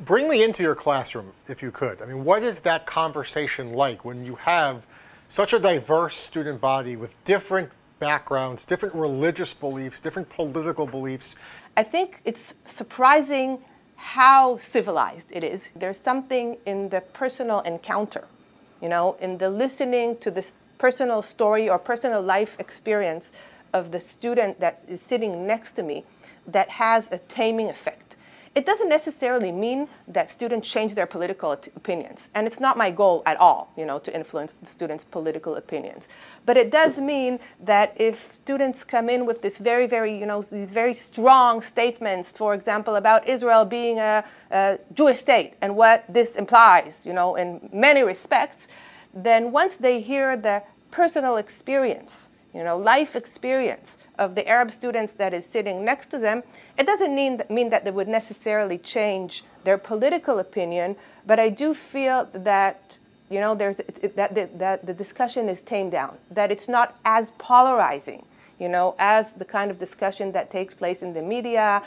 Bring me into your classroom, if you could. I mean, what is that conversation like when you have such a diverse student body with different backgrounds, different religious beliefs, different political beliefs? I think it's surprising how civilized it is. There's something in the personal encounter, in the listening to this personal story or personal life experience of the student that is sitting next to me that has a taming effect. It doesn't necessarily mean that students change their political opinions, and it's not my goal at all, to influence the students' political opinions. But it does mean that if students come in with this very, these very strong statements, for example, about Israel being a Jewish state and what this implies, in many respects, then once they hear the personal experience, life experience of the Arab students that is sitting next to them, it doesn't mean that they would necessarily change their political opinion, but I do feel that that the discussion is tamed down, that it's not as polarizing, as the kind of discussion that takes place in the media,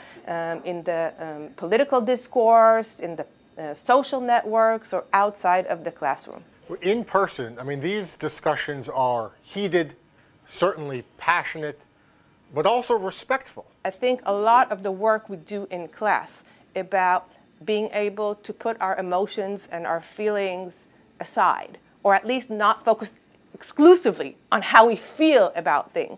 in the political discourse, in the social networks, or outside of the classroom. In person, I mean, these discussions are heated, certainly passionate, but also respectful. I think a lot of the work we do in class about being able to put our emotions and our feelings aside, or at least not focus exclusively on how we feel about things,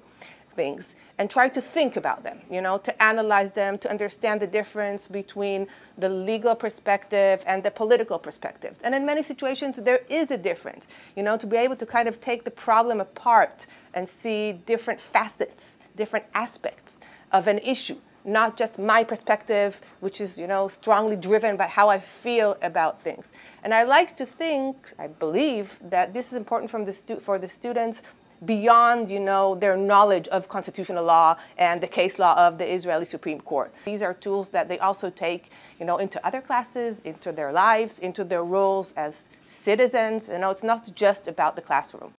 and try to think about them, to analyze them, to understand the difference between the legal perspective and the political perspective. And in many situations, there is a difference, to be able to kind of take the problem apart and see different facets, different aspects of an issue, not just my perspective, which is, strongly driven by how I feel about things. And I like to think, I believe, that this is important for the students beyond, their knowledge of constitutional law and the case law of the Israeli Supreme Court. These are tools that they also take, into other classes, into their lives, into their roles as citizens. It's not just about the classroom.